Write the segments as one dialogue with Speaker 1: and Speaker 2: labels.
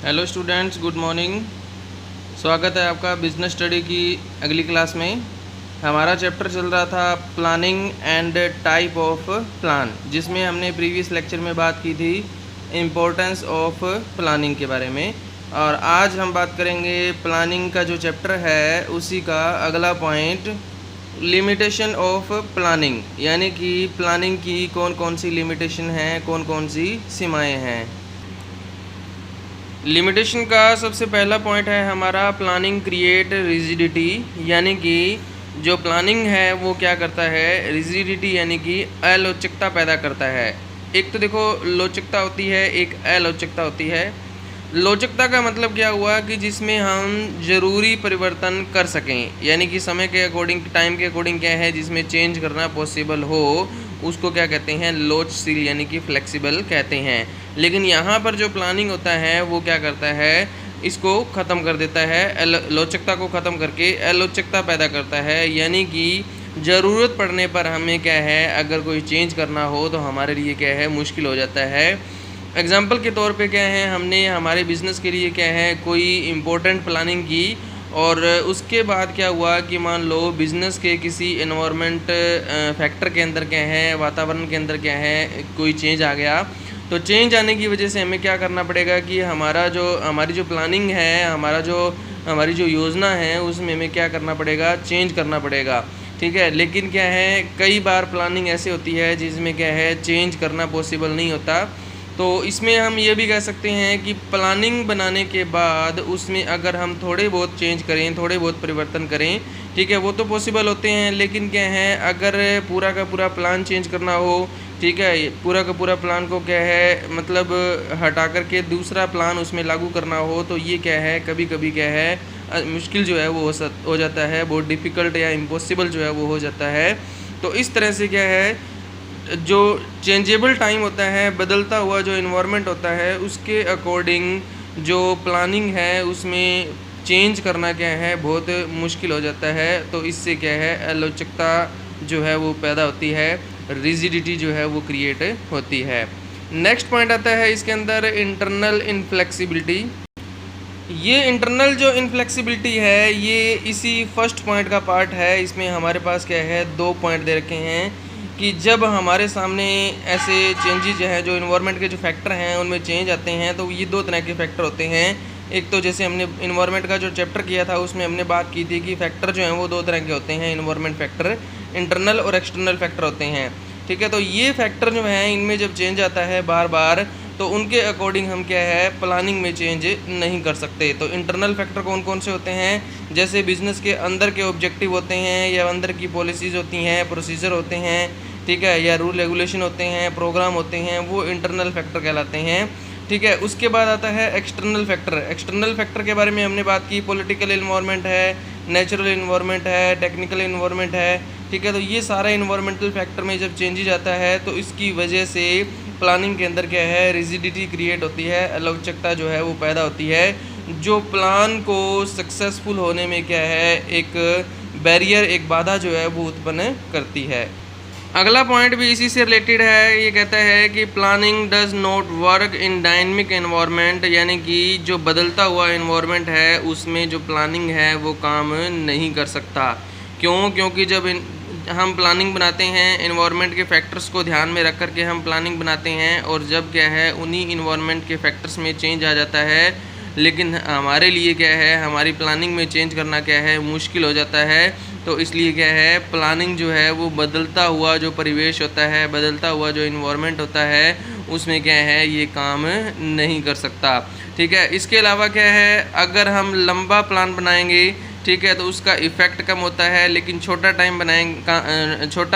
Speaker 1: Hello students, good morning. स्वागत है आपका बिजनेस स्टडी की अगली क्लास में। हमारा चैप्टर चल रहा था planning and type of plan, जिसमें हमने प्रीवियस लेक्चर में बात की थी इम्पोर्टेंस ऑफ प्लानिंग के बारे में। और आज हम बात करेंगे प्लानिंग का जो चैप्टर है उसी का अगला पॉइंट, लिमिटेशन ऑफ प्लानिंग, यानी कि प्लानिंग की कौन कौन सी लिमिटेशन हैं, कौन कौन सी सीमाएँ हैं। लिमिटेशन का सबसे पहला पॉइंट है हमारा प्लानिंग क्रिएट रिजिडिटी, यानी कि जो प्लानिंग है वो क्या करता है, रिजिडिटी यानी कि अलोचकता पैदा करता है। एक तो देखो लोचकता होती है, एक अलोचकता होती है। लोचकता का मतलब क्या हुआ कि जिसमें हम ज़रूरी परिवर्तन कर सकें, यानी कि समय के अकॉर्डिंग, टाइम के अकॉर्डिंग क्या है, जिसमें चेंज करना पॉसिबल हो, उसको क्या कहते हैं, लोचशील यानी कि फ्लेक्सिबल कहते हैं। लेकिन यहाँ पर जो प्लानिंग होता है वो क्या करता है, इसको ख़त्म कर देता है, लोचकता को ख़त्म करके अलोचकता पैदा करता है। यानी कि ज़रूरत पड़ने पर हमें क्या है, अगर कोई चेंज करना हो तो हमारे लिए क्या है, मुश्किल हो जाता है। एग्ज़ाम्पल के तौर पे क्या है, हमने हमारे बिज़नेस के लिए क्या है, कोई इम्पोर्टेंट प्लानिंग की और उसके बाद क्या हुआ कि मान लो बिज़नेस के किसी एनवायरनमेंट फैक्टर के अंदर क्या है, वातावरण के अंदर क्या है, कोई चेंज आ गया। तो चेंज आने की वजह से हमें क्या करना पड़ेगा कि हमारी जो प्लानिंग है, हमारी जो योजना है, उसमें हमें क्या करना पड़ेगा, चेंज करना पड़ेगा। ठीक है, लेकिन क्या है, कई बार प्लानिंग ऐसे होती है जिसमें क्या है, चेंज करना पॉसिबल नहीं होता। तो इसमें हम ये भी कह सकते हैं कि प्लानिंग बनाने के बाद उसमें अगर हम थोड़े बहुत चेंज करें, थोड़े बहुत परिवर्तन करें, ठीक है, वो तो पॉसिबल होते हैं। लेकिन क्या है, अगर पूरा का पूरा प्लान चेंज करना हो, ठीक है, पूरा का पूरा प्लान को क्या है, मतलब हटा करके दूसरा प्लान उसमें लागू करना हो, तो ये क्या है, कभी कभी क्या है, मुश्किल जो है वो हो जाता है, बहुत डिफ़िकल्ट या इम्पॉसिबल जो है वो हो जाता है। तो इस तरह से क्या है, जो चेंजेबल टाइम होता है, बदलता हुआ जो इन्वायरमेंट होता है, उसके अकॉर्डिंग जो प्लानिंग है उसमें चेंज करना क्या है, बहुत मुश्किल हो जाता है। तो इससे क्या है, अलोचकता जो है वो पैदा होती है, रिजिडिटी जो है वो क्रिएट होती है। नेक्स्ट पॉइंट आता है इसके अंदर, इंटरनल इनफ्लेक्सिबिलिटी। ये इंटरनल जो इनफ्लेक्सिबिलिटी है ये इसी फर्स्ट पॉइंट का पार्ट है। इसमें हमारे पास क्या है, दो पॉइंट दे रखे हैं कि जब हमारे सामने ऐसे चेंजेज हैं, जो इन्वायरमेंट के जो फैक्टर हैं उनमें चेंज आते हैं, तो ये दो तरह के फैक्टर होते हैं। एक तो जैसे हमने इन्वायरमेंट का जो चैप्टर किया था उसमें हमने बात की थी कि फैक्टर जो हैं वो दो तरह के होते हैं, इन्वायरमेंट फैक्टर, इंटरनल और एक्सटर्नल फैक्टर होते हैं। ठीक है, तो ये फैक्टर जो हैं इनमें जब चेंज आता है बार बार, तो उनके अकॉर्डिंग हम क्या है, प्लानिंग में चेंज नहीं कर सकते। तो इंटरनल फैक्टर कौन कौन से होते हैं, जैसे बिज़नेस के अंदर के ऑब्जेक्टिव होते हैं, या अंदर की पॉलिसीज़ होती हैं, प्रोसीजर होते हैं, ठीक है, या रूल रेगुलेशन होते हैं, प्रोग्राम होते हैं, वो इंटरनल फैक्टर कहलाते हैं। ठीक है, उसके बाद आता है एक्सटर्नल फैक्टर। एक्सटर्नल फैक्टर के बारे में हमने बात की, पॉलिटिकल इन्वायरमेंट है, नेचुरल इन्वायरमेंट है, टेक्निकल इन्वायरमेंट है। ठीक है, तो ये सारा इन्वायरमेंटल फैक्टर में जब चेंजेज आता है तो इसकी वजह से प्लानिंग के अंदर क्या है, रिजिडिटी क्रिएट होती है, अलोचकता जो है वो पैदा होती है, जो प्लान को सक्सेसफुल होने में क्या है, एक बैरियर, एक बाधा जो है वो उत्पन्न करती है। अगला पॉइंट भी इसी से रिलेटेड है। ये कहता है कि planning does not work in dynamic environment, यानी कि जो बदलता हुआ एनवायरनमेंट है उसमें जो प्लानिंग है वो काम नहीं कर सकता। क्यों? क्योंकि जब हम प्लानिंग बनाते हैं, एनवायरनमेंट के फैक्टर्स को ध्यान में रख कर के हम प्लानिंग बनाते हैं, और जब क्या है, उन्हीं एनवायरनमेंट के फैक्टर्स में चेंज आ जाता है, लेकिन हमारे लिए क्या है, हमारी प्लानिंग में चेंज करना क्या है, मुश्किल हो जाता है। तो इसलिए क्या है, प्लानिंग जो है वो बदलता हुआ जो परिवेश होता है, बदलता हुआ जो इन्वायरमेंट होता है, उसमें क्या है, ये काम नहीं कर सकता। ठीक है, इसके अलावा क्या है, अगर हम लंबा प्लान बनाएंगे, ठीक है, तो उसका इफ़ेक्ट कम होता है, लेकिन छोटा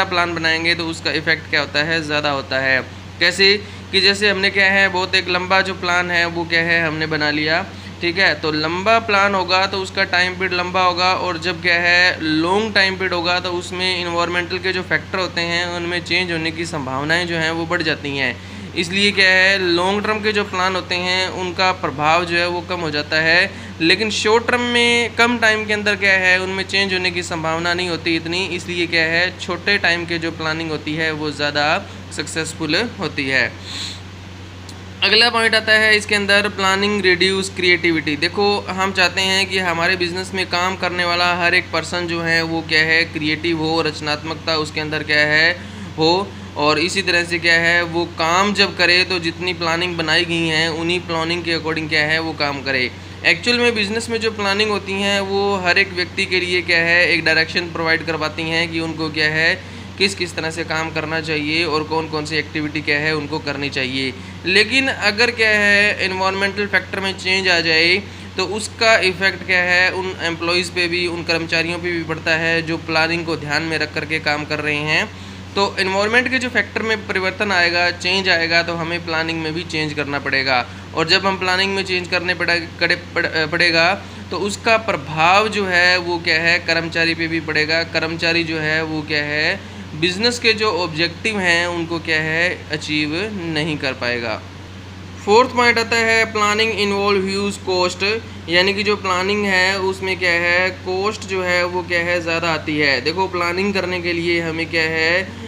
Speaker 1: प्लान बनाएंगे तो उसका इफ़ेक्ट क्या होता है, ज़्यादा होता है। कैसे कि जैसे हमने क्या है, बहुत एक लंबा जो प्लान है वो क्या है, हमने बना लिया, ठीक है, तो लंबा प्लान होगा तो उसका टाइम पीरियड लंबा होगा, और जब क्या है, लॉन्ग टाइम पीरियड होगा तो उसमें इन्वायरमेंटल के जो फैक्टर होते हैं उनमें चेंज होने की संभावनाएं जो हैं वो बढ़ जाती हैं। इसलिए क्या है, लॉन्ग टर्म के जो प्लान होते हैं उनका प्रभाव जो है वो कम हो जाता है, लेकिन शॉर्ट टर्म में कम टाइम के अंदर क्या है, उनमें चेंज होने की संभावना नहीं होती इतनी। इसलिए क्या है, छोटे टाइम के जो प्लानिंग होती है वो ज़्यादा सक्सेसफुल होती है। अगला पॉइंट आता है इसके अंदर प्लानिंग रिड्यूस क्रिएटिविटी। देखो हम चाहते हैं कि हमारे बिज़नेस में काम करने वाला हर एक पर्सन जो है वो क्या है, क्रिएटिव हो, रचनात्मकता उसके अंदर क्या है हो, और इसी तरह से क्या है वो काम जब करे तो जितनी प्लानिंग बनाई गई हैं उन्हीं प्लानिंग के अकॉर्डिंग क्या है वो काम करे। एक्चुअल में बिज़नेस में जो प्लानिंग होती हैं वो हर एक व्यक्ति के लिए क्या है एक डायरेक्शन प्रोवाइड करवाती हैं कि उनको क्या है किस किस तरह से काम करना चाहिए और कौन कौन सी एक्टिविटी क्या है उनको करनी चाहिए। लेकिन अगर क्या है इन्वायरमेंटल फैक्टर में चेंज आ जाए तो उसका इफ़ेक्ट क्या है उन एम्प्लॉयज़ पे भी, उन कर्मचारियों पे भी पड़ता है जो प्लानिंग को ध्यान में रख करके काम कर रहे हैं। तो इन्वायरमेंट के जो फैक्टर में परिवर्तन आएगा, चेंज आएगा, तो हमें प्लानिंग में भी चेंज करना पड़ेगा। और जब हम प्लानिंग में चेंज करने पड़ेगा तो उसका प्रभाव जो है वो क्या है कर्मचारी पे भी पड़ेगा। कर्मचारी जो है वो क्या है बिज़नेस के जो ऑब्जेक्टिव हैं उनको क्या है अचीव नहीं कर पाएगा। फोर्थ पॉइंट आता है प्लानिंग इन्वॉल्व ह्यूज कॉस्ट, यानी कि जो प्लानिंग है उसमें क्या है कॉस्ट जो है वो क्या है ज़्यादा आती है। देखो प्लानिंग करने के लिए हमें क्या है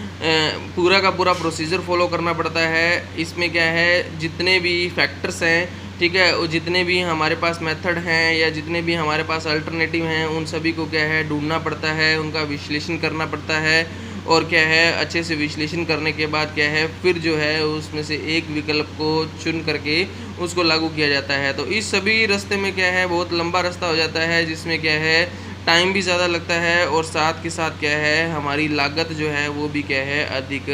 Speaker 1: पूरा का पूरा प्रोसीजर फॉलो करना पड़ता है। इसमें क्या है जितने भी फैक्टर्स हैं, ठीक है, और जितने भी हमारे पास मेथड हैं या जितने भी हमारे पास अल्टरनेटिव हैं उन सभी को क्या है ढूंढना पड़ता है, उनका विश्लेषण करना पड़ता है। और क्या है अच्छे से विश्लेषण करने के बाद क्या है फिर जो है उसमें से एक विकल्प को चुन करके उसको लागू किया जाता है। तो इस सभी रास्ते में क्या है बहुत लंबा रास्ता हो जाता है जिसमें क्या है टाइम भी ज़्यादा लगता है और साथ के साथ क्या है हमारी लागत जो है वो भी क्या है अधिक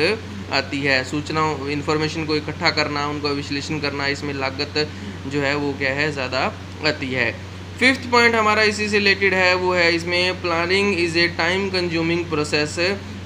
Speaker 1: आती है। सूचनाओं इन्फॉर्मेशन को इकट्ठा करना, उनका विश्लेषण करना, इसमें लागत जो है वो क्या है ज़्यादा आती है। फिफ्थ पॉइंट हमारा इसी से रिलेटेड है, वो है इसमें planning is a time consuming process.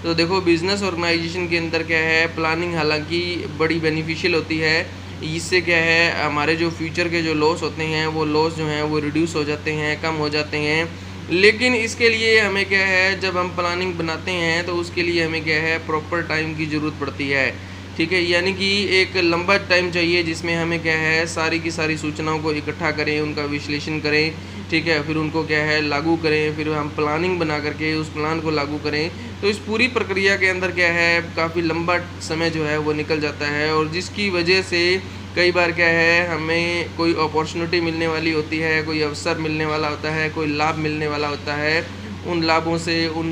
Speaker 1: तो देखो बिज़नेस ऑर्गेनाइजेशन के अंदर क्या है प्लानिंग हालांकि बड़ी बेनिफिशियल होती है। इससे क्या है हमारे जो फ्यूचर के जो लॉस होते हैं वो लॉस जो हैं वो रिड्यूस हो जाते हैं, कम हो जाते हैं। लेकिन इसके लिए हमें क्या है जब हम प्लानिंग बनाते हैं तो उसके लिए हमें क्या है प्रॉपर टाइम की ज़रूरत पड़ती है, ठीक है। यानी कि एक लंबा टाइम चाहिए जिसमें हमें क्या है सारी की सारी सूचनाओं को इकट्ठा करें, उनका विश्लेषण करें, ठीक है, फिर उनको क्या है लागू करें, फिर हम प्लानिंग बना करके उस प्लान को लागू करें। तो इस पूरी प्रक्रिया के अंदर क्या है काफ़ी लंबा समय जो है वो निकल जाता है और जिसकी वजह से कई बार क्या है हमें कोई अपॉर्चुनिटी मिलने वाली होती है, कोई अवसर मिलने वाला होता है, कोई लाभ मिलने वाला होता है, उन लाभों से उन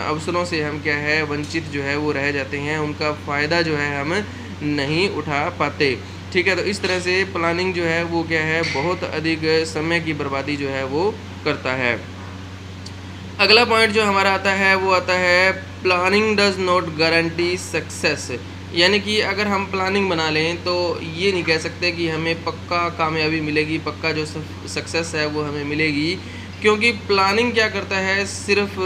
Speaker 1: अवसरों से हम क्या है वंचित जो है वो रह जाते हैं, उनका फ़ायदा जो है हम नहीं उठा पाते, ठीक है। तो इस तरह से प्लानिंग जो है वो क्या है बहुत अधिक समय की बर्बादी जो है वो करता है। अगला पॉइंट जो हमारा आता है वो आता है planning does not guarantee success. यानी कि अगर हम प्लानिंग बना लें तो ये नहीं कह सकते कि हमें पक्का कामयाबी मिलेगी, पक्का जो सक्सेस है वो हमें मिलेगी, क्योंकि प्लानिंग क्या करता है सिर्फ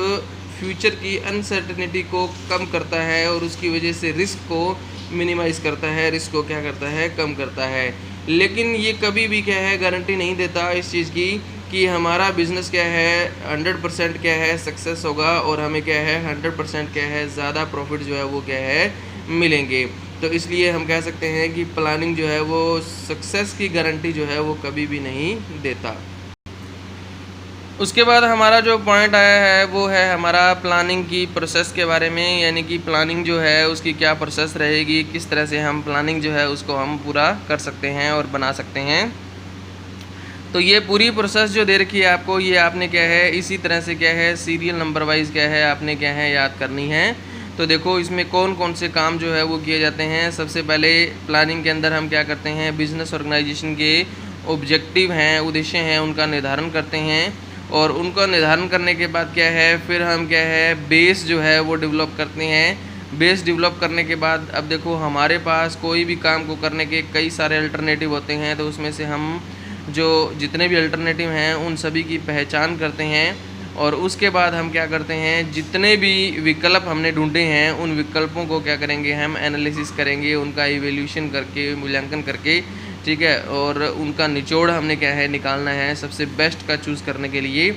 Speaker 1: फ्यूचर की अनसर्टेनिटी को कम करता है और उसकी वजह से रिस्क को मिनिमाइज़ करता है, रिस्क को क्या करता है कम करता है। लेकिन ये कभी भी क्या है गारंटी नहीं देता इस चीज़ की कि हमारा बिज़नेस क्या है 100% क्या है सक्सेस होगा और हमें क्या है 100% क्या है ज़्यादा प्रॉफिट जो है वो क्या है मिलेंगे। तो इसलिए हम कह सकते हैं कि प्लानिंग जो है वो सक्सेस की गारंटी जो है वो कभी भी नहीं देता। उसके बाद हमारा जो पॉइंट आया है वो है हमारा प्लानिंग की प्रोसेस के बारे में, यानी कि प्लानिंग जो है उसकी क्या प्रोसेस रहेगी, किस तरह से हम प्लानिंग जो है उसको हम पूरा कर सकते हैं और बना सकते हैं। तो ये पूरी प्रोसेस जो दे रखी है आपको, ये आपने क्या है इसी तरह से क्या है सीरियल नंबर वाइज क्या है आपने क्या है याद करनी है। तो देखो इसमें कौन कौन से काम जो है वो किए जाते हैं। सबसे पहले प्लानिंग के अंदर हम क्या करते हैं बिज़नेस ऑर्गेनाइजेशन के ऑब्जेक्टिव हैं, उद्देश्य हैं, उनका निर्धारण करते हैं और उनका निर्धारण करने के बाद क्या है फिर हम क्या है बेस जो है वो डेवलप करते हैं। बेस डेवलप करने के बाद अब देखो हमारे पास कोई भी काम को करने के कई सारे अल्टरनेटिव होते हैं, तो उसमें से हम जो जितने भी अल्टरनेटिव हैं उन सभी की पहचान करते हैं और उसके बाद हम क्या करते हैं जितने भी विकल्प हमने ढूंढे हैं उन विकल्पों को क्या करेंगे हम एनालिसिस करेंगे, उनका इवैल्यूएशन करके मूल्यांकन करके, ठीक है, और उनका निचोड़ हमने क्या है निकालना है सबसे बेस्ट का चूज़ करने के लिए।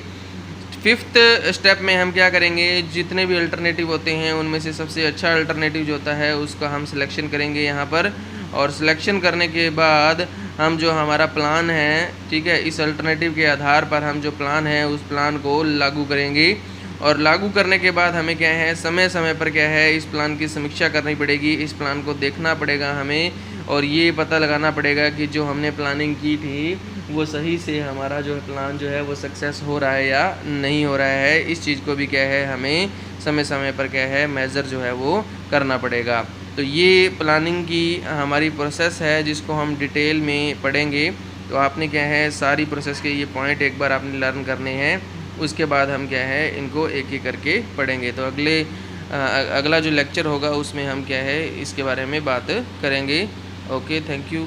Speaker 1: फिफ्थ स्टेप में हम क्या करेंगे जितने भी अल्टरनेटिव होते हैं उनमें से सबसे अच्छा अल्टरनेटिव जो होता है उसका हम सिलेक्शन करेंगे यहाँ पर, और सिलेक्शन करने के बाद हम जो हमारा प्लान है, ठीक है, इस अल्टरनेटिव के आधार पर हम जो प्लान है उस प्लान को लागू करेंगे और लागू करने के बाद हमें क्या है समय समय पर क्या है इस प्लान की समीक्षा करनी पड़ेगी, इस प्लान को देखना पड़ेगा हमें और ये पता लगाना पड़ेगा कि जो हमने प्लानिंग की थी वो सही से हमारा जो है प्लान जो है वो सक्सेस हो रहा है या नहीं हो रहा है। इस चीज़ को भी क्या है हमें समय समय पर क्या है मेज़र जो है वो करना पड़ेगा। तो ये प्लानिंग की हमारी प्रोसेस है जिसको हम डिटेल में पढ़ेंगे। तो आपने क्या है सारी प्रोसेस के ये पॉइंट एक बार आपने लर्न करने हैं, उसके बाद हम क्या है इनको एक एक करके पढ़ेंगे। तो अगला जो लेक्चर होगा उसमें हम क्या है इसके बारे में बात करेंगे। Okay, thank you.